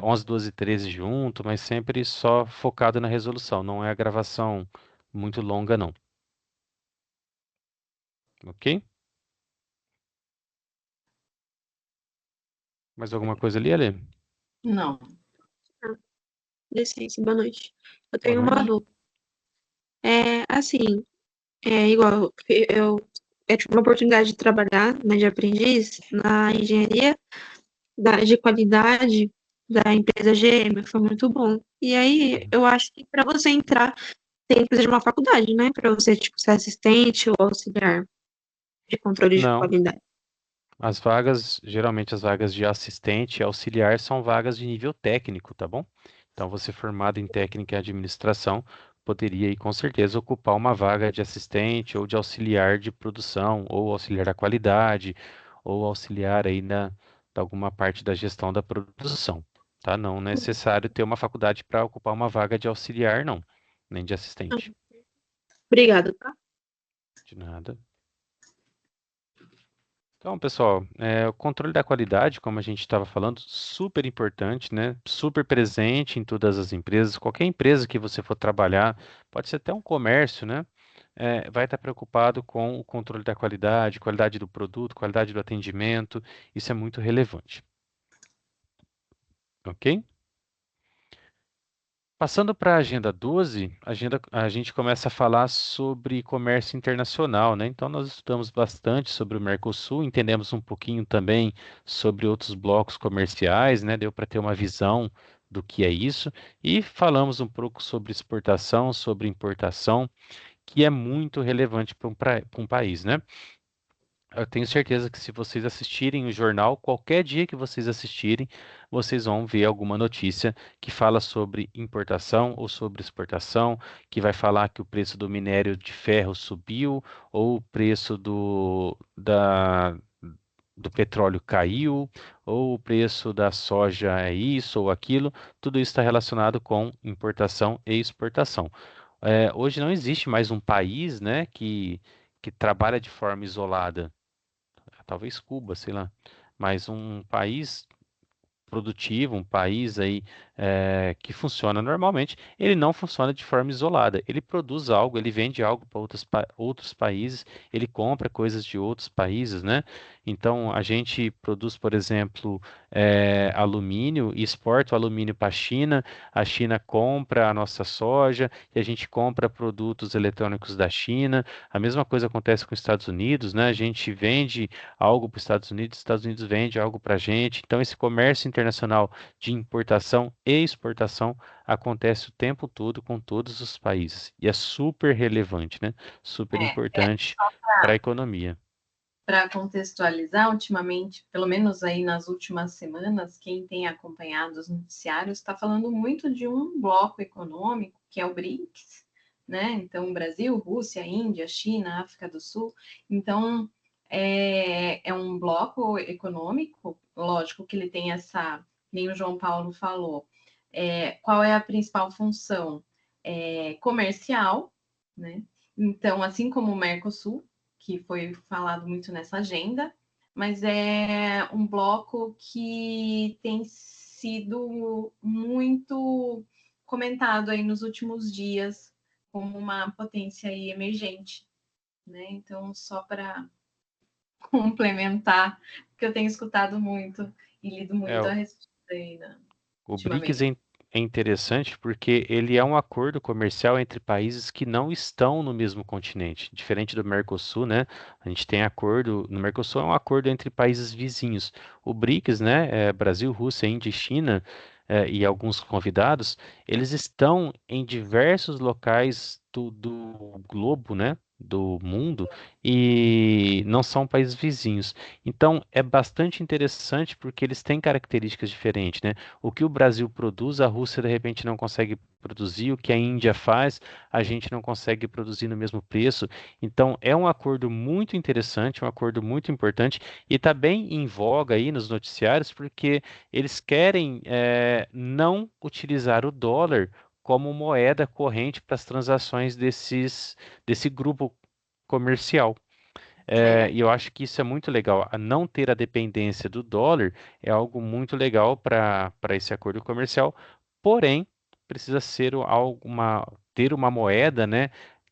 11, 12 e 13 junto, mas sempre só focado na resolução. Não é a gravação muito longa, não. Ok? Mais alguma coisa ali, Ale?
Não.
Licença, boa noite. Eu
Boa
tenho uma
noite.
dúvida. Assim, igual eu tive uma oportunidade de trabalhar, né, de aprendiz na engenharia de qualidade da empresa GM, foi muito bom. E aí,
Uhum.
eu acho que para você entrar, tem que fazer de uma faculdade, né, para você, tipo, ser assistente ou auxiliar de controle de
Não.
qualidade.
As vagas, geralmente as vagas de assistente e auxiliar são vagas de nível técnico, tá bom? Então, você formado em técnica e administração poderia aí com certeza ocupar uma vaga de assistente ou de auxiliar de produção, ou auxiliar da qualidade, ou auxiliar aí de alguma parte da gestão da produção, tá? Não é necessário ter uma faculdade para ocupar uma vaga de auxiliar, não, nem de assistente.
Obrigada, tá?
De nada. Então, pessoal, o controle da qualidade, como a gente estava falando, super importante, né? Super presente em todas as empresas. Qualquer empresa que você for trabalhar, pode ser até um comércio, né? Vai estar preocupado com o controle da qualidade, qualidade do produto, qualidade do atendimento. Isso é muito relevante, ok? Passando para a agenda 12, a gente começa a falar sobre comércio internacional, né? Então, nós estudamos bastante sobre o Mercosul, entendemos um pouquinho também sobre outros blocos comerciais, né? Deu para ter uma visão do que é isso, e falamos um pouco sobre exportação, sobre importação, que é muito relevante para um país, né? Eu tenho certeza que se vocês assistirem o jornal, qualquer dia que vocês assistirem, vocês vão ver alguma notícia que fala sobre importação ou sobre exportação, que vai falar que o preço do minério de ferro subiu, ou o preço do petróleo caiu, ou o preço da soja é isso ou aquilo. Tudo isso está relacionado com importação e exportação. Hoje não existe mais um país, né, que trabalha de forma isolada, talvez Cuba, sei lá, mas um país produtivo, um país aí que funciona normalmente, ele não funciona de forma isolada. Ele produz algo, ele vende algo para outros países, ele compra coisas de outros países, né? Então a gente produz, por exemplo, alumínio e exporta o alumínio para a China compra a nossa soja e a gente compra produtos eletrônicos da China. A mesma coisa acontece com os Estados Unidos, né? A gente vende algo para os Estados Unidos vende algo para a gente. Então, esse comércio internacional de importação e exportação acontece o tempo todo com todos os países. E é super relevante, né? Super importante para a economia.
Para contextualizar, ultimamente, pelo menos aí nas últimas semanas, quem tem acompanhado os noticiários está falando muito de um bloco econômico, que é o BRICS, né? Então, Brasil, Rússia, Índia, China, África do Sul. Então, é um bloco econômico, lógico que ele tem essa, nem o João Paulo falou, qual é a principal função? Comercial, né? Então, assim como o Mercosul, que foi falado muito nessa agenda, mas é um bloco que tem sido muito comentado aí nos últimos dias como uma potência aí emergente, né? Então, só para complementar, porque eu tenho escutado muito e lido
É,
muito a respeito aí, né,
o BRICS
ultimamente.
é interessante porque ele é um acordo comercial entre países que não estão no mesmo continente. Diferente do Mercosul, né? A gente tem acordo, no Mercosul é um acordo entre países vizinhos. O BRICS, né? Brasil, Rússia, Índia e China. e alguns convidados, eles estão em diversos locais do globo, né? Do mundo, e não são países vizinhos. Então, é bastante interessante porque eles têm características diferentes, né? O que o Brasil produz, a Rússia de repente não consegue produzir, o que a Índia faz, a gente não consegue produzir no mesmo preço. Então, é um acordo muito interessante, um acordo muito importante, e está bem em voga aí nos noticiários, porque eles querem não utilizar o dólar como moeda corrente para as transações desse grupo comercial.
É,
E eu acho que isso é muito legal. A não ter a dependência do dólar é algo muito legal para esse acordo comercial, porém, precisa ser ter uma moeda, né,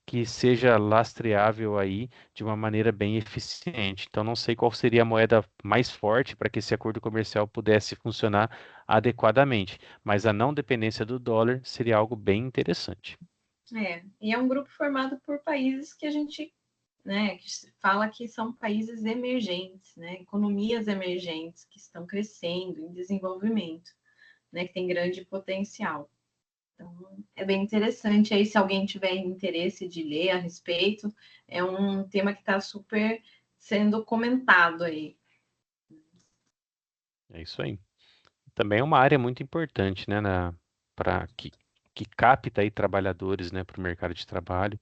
que seja lastreável aí de uma maneira bem eficiente. Então, não sei qual seria a moeda mais forte para que esse acordo comercial pudesse funcionar adequadamente, mas a não dependência do dólar seria algo bem interessante.
e é um grupo formado por países que a gente, né, que fala que são países emergentes, né, economias emergentes que estão crescendo em desenvolvimento, né, que tem grande potencial. Então, é bem interessante. Aí, se alguém tiver interesse de ler a respeito, é um tema que está super sendo comentado aí.
É isso aí. Também é uma área muito importante, né, para que capta aí trabalhadores, né, para o mercado de trabalho.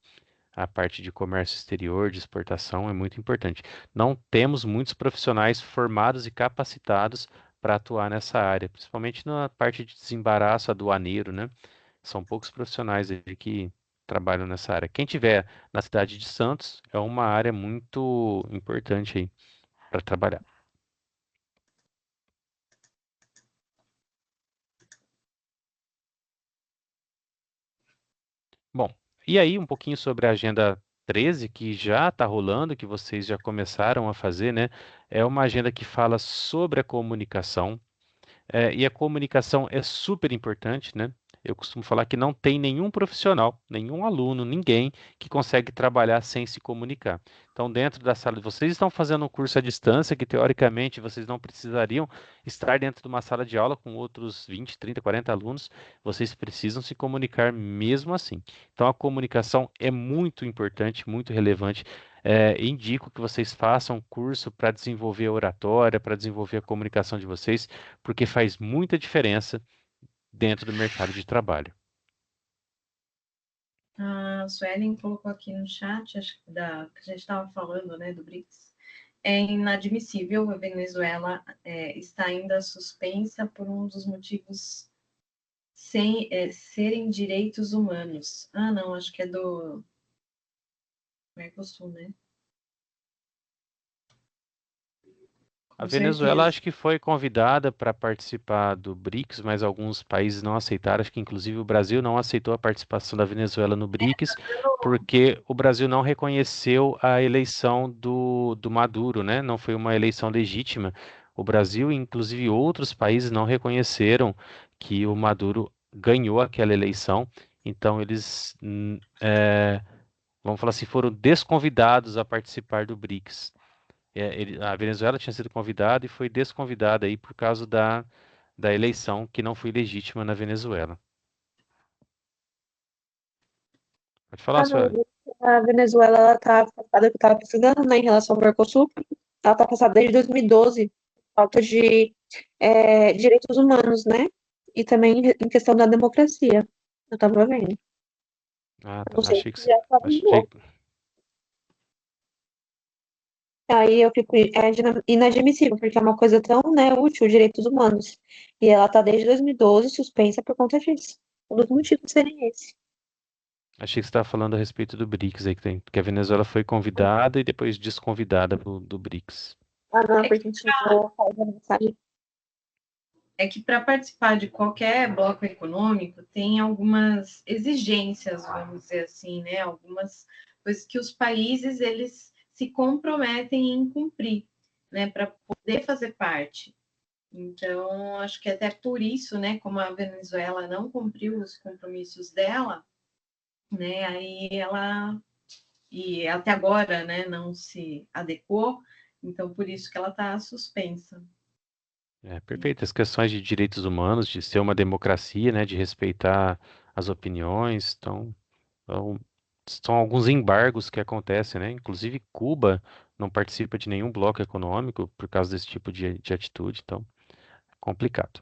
A parte de comércio exterior, de exportação é muito importante. Não temos muitos profissionais formados e capacitados para atuar nessa área, principalmente na parte de desembaraço aduaneiro, né? São poucos profissionais aí que trabalham nessa área. Quem tiver na cidade de Santos é uma área muito importante aí para trabalhar. Bom, e aí um pouquinho sobre a Agenda 13, que já está rolando, que vocês já começaram a fazer, né? É uma agenda que fala sobre a comunicação, e a comunicação é super importante, né? Eu costumo falar que não tem nenhum profissional, nenhum aluno, ninguém que consegue trabalhar sem se comunicar. Então, dentro da sala, vocês estão fazendo um curso à distância, que teoricamente vocês não precisariam estar dentro de uma sala de aula com outros 20, 30, 40 alunos, vocês precisam se comunicar mesmo assim. Então, a comunicação é muito importante, muito relevante. Indico que vocês façam curso para desenvolver a oratória, para desenvolver a comunicação de vocês, porque faz muita diferença dentro do mercado de trabalho.
A Suelen colocou aqui no chat, acho que que a gente estava falando, né, do BRICS. É inadmissível a Venezuela está ainda suspensa por um dos motivos serem direitos humanos. Ah, não, acho que é do Mercosul, né?
A
Com
Venezuela
certeza.
acho que foi convidada para participar do BRICS, mas alguns países não aceitaram. Acho que inclusive o Brasil não aceitou a participação da Venezuela no BRICS, porque o Brasil não reconheceu a eleição do Maduro, né? Não foi uma eleição legítima. O Brasil, e inclusive outros países, não reconheceram que o Maduro ganhou aquela eleição. Então eles, vamos falar assim, foram desconvidados a participar do BRICS. A Venezuela tinha sido convidada e foi desconvidada aí por causa da eleição que não foi legítima na Venezuela. Pode falar,
Ah, não,
Suelen.
a Venezuela, ela tá afastada, que eu tava pesquisando, né, em relação ao Mercosul, ela tá afastada desde 2012, falta de direitos humanos, né, e também em questão da democracia, eu tava vendo.
Ah,
Eu
tá.
não sei se já
Achei,
acabou. Aí eu fico, inadmissível, porque é uma coisa tão, né, útil, direitos humanos. E ela tá desde 2012 suspensa por conta disso. Um dos motivos seria esse.
achei que você estava falando a respeito do BRICS aí, que a Venezuela foi convidada e depois desconvidada do BRICS.
Ah, não,
É
porque a gente não faz a mensagem.
que para participar de qualquer bloco econômico tem algumas exigências, vamos dizer assim, né? Algumas coisas que os países eles se comprometem em cumprir, né? Para poder fazer parte. Então, acho que até por isso, né? Como a Venezuela não cumpriu os compromissos dela, né? Aí ela e até agora, né? Não se adequou. Então, por isso que ela está suspensa.
Perfeito. As questões de direitos humanos, de ser uma democracia, né, de respeitar as opiniões, então, são alguns embargos que acontecem, né? Inclusive Cuba não participa de nenhum bloco econômico por causa desse tipo de atitude, então é complicado.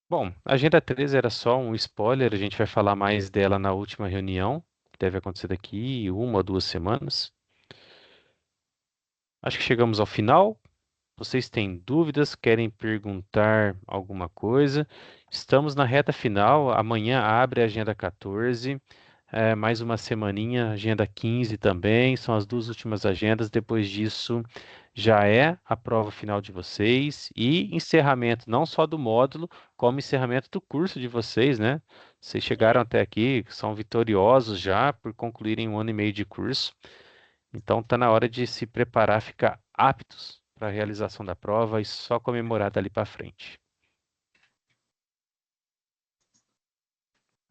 Bom, a Agenda 13 era só um spoiler, a gente vai falar mais dela na última reunião, que deve acontecer daqui 1 ou 2 semanas. Acho que chegamos ao final. Vocês têm dúvidas? Querem perguntar alguma coisa? Estamos na reta final. Amanhã abre a Agenda 14. Mais uma semaninha, Agenda 15 também. São as duas últimas agendas. Depois disso, já é a prova final de vocês e encerramento não só do módulo, como encerramento do curso de vocês, né? Vocês chegaram até aqui, são vitoriosos já por concluírem 1 ano e meio de curso. Então está na hora de se preparar, ficar aptos para a realização da prova e só comemorar dali para frente.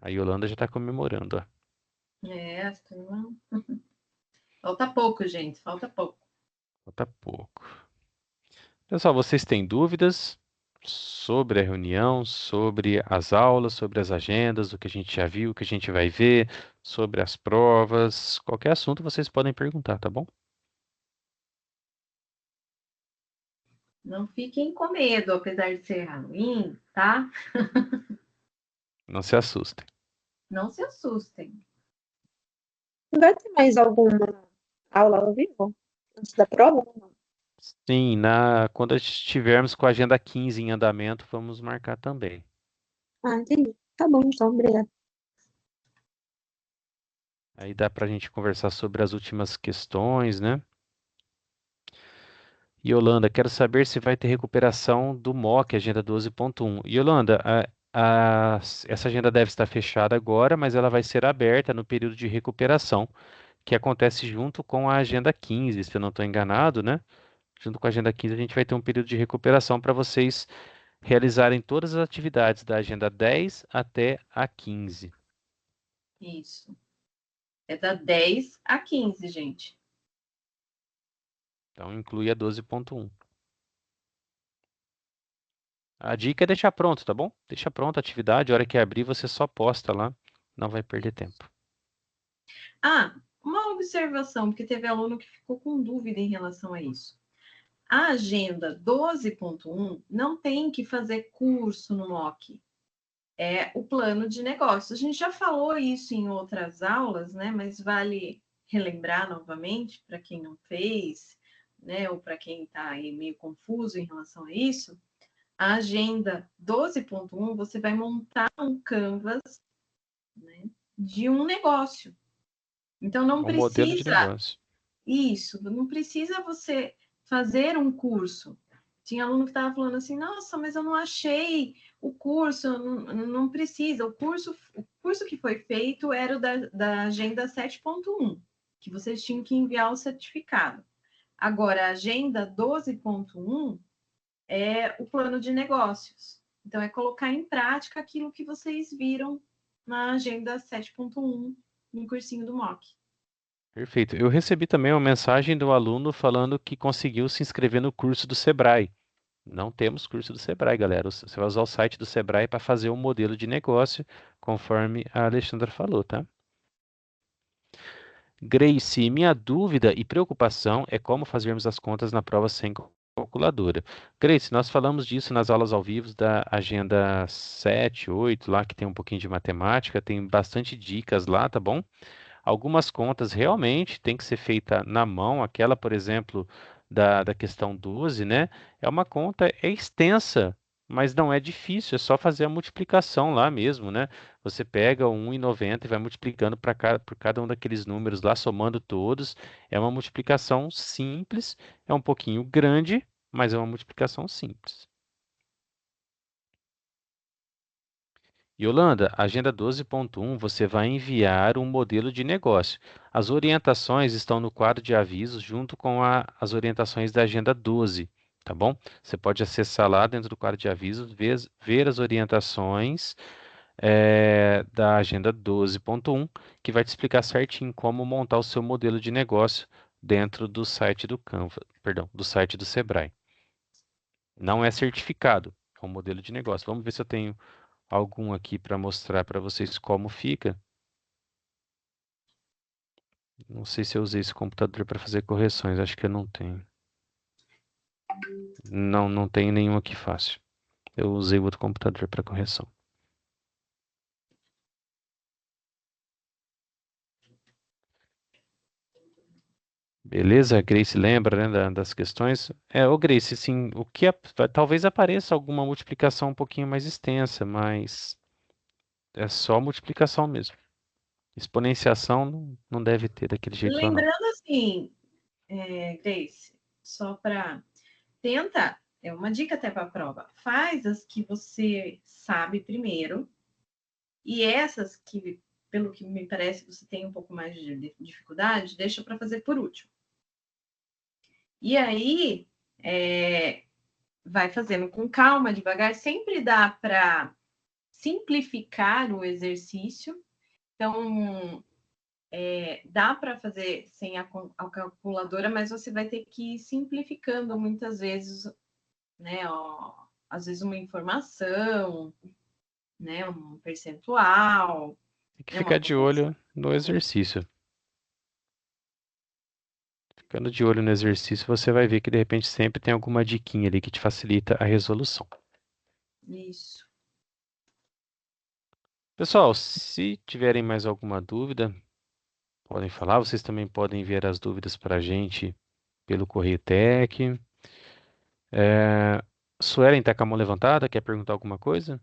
A Yolanda já está comemorando, ó.
As turma. Falta pouco, gente, falta pouco.
Falta pouco. Pessoal, vocês têm dúvidas sobre a reunião, sobre as aulas, sobre as agendas, o que a gente já viu, o que a gente vai ver, sobre as provas, qualquer assunto vocês podem perguntar, tá bom?
Não fiquem com medo, apesar de ser Halloween, tá?
Não se assustem.
Não se assustem.
Vai ter mais alguma aula ao vivo antes da prova?
Sim, quando estivermos com a agenda 15 em andamento, vamos marcar também.
Ah, entendi. Tá bom, então, obrigada.
Aí dá para a gente conversar sobre as últimas questões, né? Yolanda, quero saber se vai ter recuperação do MOC, agenda 12.1. Yolanda, essa agenda deve estar fechada agora, mas ela vai ser aberta no período de recuperação, que acontece junto com a agenda 15, se eu não estou enganado, né? Junto com a agenda 15, a gente vai ter um período de recuperação para vocês realizarem todas as atividades da agenda 10 até a 15.
Isso. É da 10 a 15, gente.
Então, inclui a 12.1. A dica é deixar pronto, tá bom? Deixa pronta a atividade, a hora que abrir você só posta lá, não vai perder tempo.
Ah, uma observação, porque teve aluno que ficou com dúvida em relação a isso. A agenda 12.1 não tem que fazer curso no MOC. É o plano de negócio. A gente já falou isso em outras aulas, né? Mas vale relembrar novamente para quem não fez, né? Ou para quem está aí meio confuso em relação a isso. A agenda 12.1, você vai montar um canvas, né, de um negócio. Então não
Um modelo de
precisa
negócio.
isso, não precisa você fazer um curso. Tinha aluno que estava falando assim, nossa, mas eu não achei o curso, não precisa. O curso que foi feito era o da Agenda 7.1, que vocês tinham que enviar o certificado. Agora, a Agenda 12.1 é o plano de negócios. Então, é colocar em prática aquilo que vocês viram na Agenda 7.1, no cursinho do MOC.
Perfeito. Eu recebi também uma mensagem do aluno falando que conseguiu se inscrever no curso do Sebrae. Não temos curso do Sebrae, galera. Você vai usar o site do Sebrae para fazer um modelo de negócio, conforme a Alexandra falou, tá? Grace, minha dúvida e preocupação é como fazermos as contas na prova sem calculadora. Grace, nós falamos disso nas aulas ao vivo da agenda 7, 8, lá que tem um pouquinho de matemática, tem bastante dicas lá, tá bom? Algumas contas realmente tem que ser feita na mão, aquela, por exemplo, da questão 12, né? É uma conta extensa, mas não é difícil, é só fazer a multiplicação lá mesmo, né? Você pega o 1,90 e vai multiplicando por cada um daqueles números lá, somando todos. É uma multiplicação simples, é um pouquinho grande, mas é uma multiplicação simples. Yolanda, agenda 12.1, você vai enviar um modelo de negócio. As orientações estão no quadro de avisos junto com as orientações da agenda 12, tá bom? Você pode acessar lá dentro do quadro de avisos, ver as orientações da agenda 12.1, que vai te explicar certinho como montar o seu modelo de negócio dentro do site do Canva, perdão, do site do Sebrae. Não é certificado, é um modelo de negócio. Vamos ver se eu tenho algum aqui para mostrar para vocês como fica. Não sei se eu usei esse computador para fazer correções, acho que eu não tenho. Não, não tenho nenhum aqui fácil. Eu usei outro computador para correção. Beleza? A Grace lembra, né, das questões. Ô Grace, assim, talvez apareça alguma multiplicação um pouquinho mais extensa, mas é só multiplicação mesmo. Exponenciação não deve ter daquele jeito lá, não.
Lembrando assim, Grace, só para tenta, é uma dica até para a prova, faz as que você sabe primeiro, e essas que, pelo que me parece, você tem um pouco mais de dificuldade, deixa para fazer por último. E aí, vai fazendo com calma, devagar, sempre dá para simplificar o exercício. Então, dá para fazer sem a calculadora, mas você vai ter que ir simplificando muitas vezes, né? Às vezes uma informação, né? Um percentual.
Tem que
Né?
ficar
Uma
de
proporção.
olho no exercício. Ficando de olho no exercício, você vai ver que de repente sempre tem alguma diquinha ali que te facilita a resolução.
Isso.
Pessoal, se tiverem mais alguma dúvida, podem falar. Vocês também podem enviar as dúvidas para a gente pelo Correio Tech. Suelen está com a mão levantada, quer perguntar alguma coisa?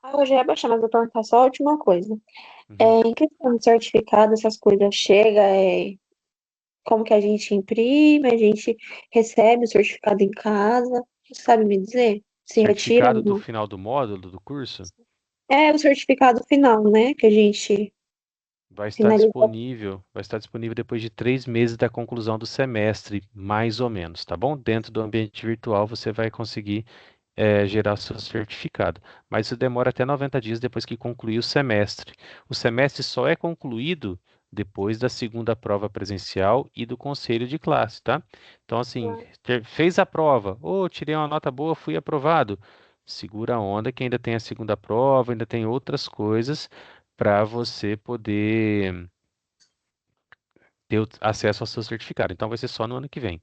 Eu já ia baixar, mas vou perguntar só a última coisa.
Uhum.
Em questão de certificado, essas coisas, como que a gente imprime, a gente recebe o certificado em casa, você sabe me dizer? Se retira?
Certificado do final do módulo, do curso,
É o certificado final, né? Que a gente finaliza.
vai estar disponível depois de 3 meses da conclusão do semestre, mais ou menos, tá bom? Dentro do ambiente virtual você vai conseguir gerar seu certificado. Mas isso demora até 90 dias depois que concluir o semestre. O semestre só é concluído depois da segunda prova presencial e do conselho de classe, tá? Então, assim, fez a prova, tirei uma nota boa, fui aprovado. Segura a onda que ainda tem a segunda prova, ainda tem outras coisas para você poder ter acesso ao seu certificado. Então, vai ser só no ano que vem.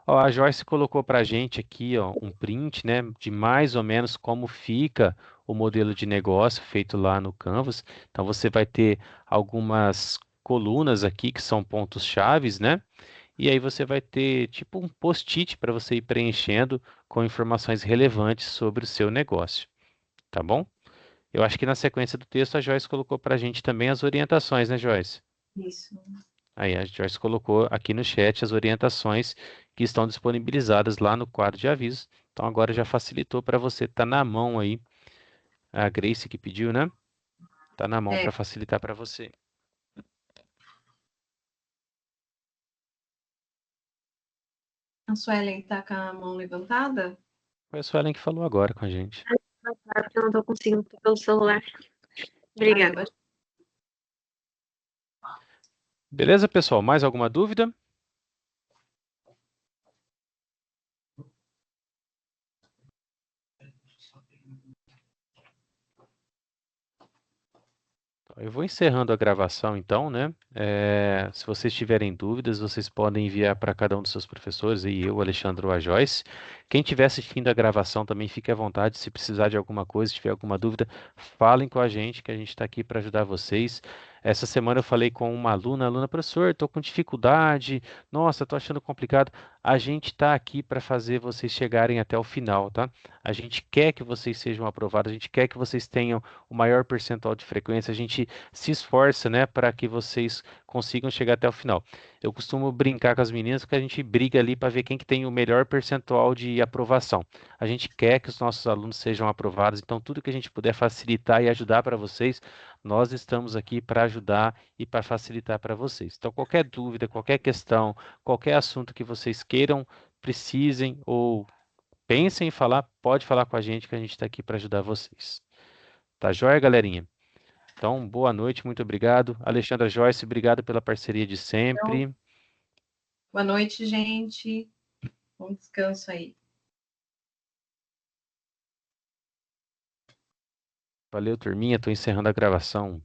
Ó, a Joyce colocou para a gente aqui, ó, um print, né, de mais ou menos como fica o modelo de negócio feito lá no Canvas. Então você vai ter algumas colunas aqui que são pontos chaves, né? E aí você vai ter tipo um post-it para você ir preenchendo com informações relevantes sobre o seu negócio, tá bom? Eu acho que na sequência do texto a Joyce colocou para a gente também as orientações, né, Joyce?
Isso.
Aí a Joyce colocou aqui no chat as orientações que estão disponibilizadas lá no quadro de avisos. Então agora já facilitou para você estar na mão aí. A Grace que pediu, né? Tá na mão para facilitar para você.
A Suelen está com a mão levantada?
Foi a Suelen que falou agora com a gente.
Porque eu não tô conseguindo pelo celular. Obrigada.
Beleza, pessoal? Mais alguma dúvida? Eu vou encerrando a gravação então, né? Se vocês tiverem dúvidas, vocês podem enviar para cada um dos seus professores, e eu, Alexandre ou a Joyce. Quem estiver assistindo a gravação também fique à vontade. Se precisar de alguma coisa, se tiver alguma dúvida, falem com a gente, que a gente está aqui para ajudar vocês. Essa semana eu falei com uma aluna, professor, estou com dificuldade, nossa, estou achando complicado. A gente está aqui para fazer vocês chegarem até o final, tá? A gente quer que vocês sejam aprovados, a gente quer que vocês tenham o maior percentual de frequência, a gente se esforça, né, para que vocês consigam chegar até o final. Eu costumo brincar com as meninas porque a gente briga ali para ver quem que tem o melhor percentual de aprovação. A gente quer que os nossos alunos sejam aprovados, então tudo que a gente puder facilitar e ajudar para vocês, nós estamos aqui para ajudar e para facilitar para vocês. Então, qualquer dúvida, qualquer questão, qualquer assunto que vocês queiram, precisem ou pensem em falar, pode falar com a gente que a gente está aqui para ajudar vocês. Tá joia, galerinha? Então, boa noite, muito obrigado. Alexandra, Joyce, obrigado pela parceria de sempre.
Boa noite, gente. Bom descanso aí.
Valeu, turminha. Estou encerrando a gravação.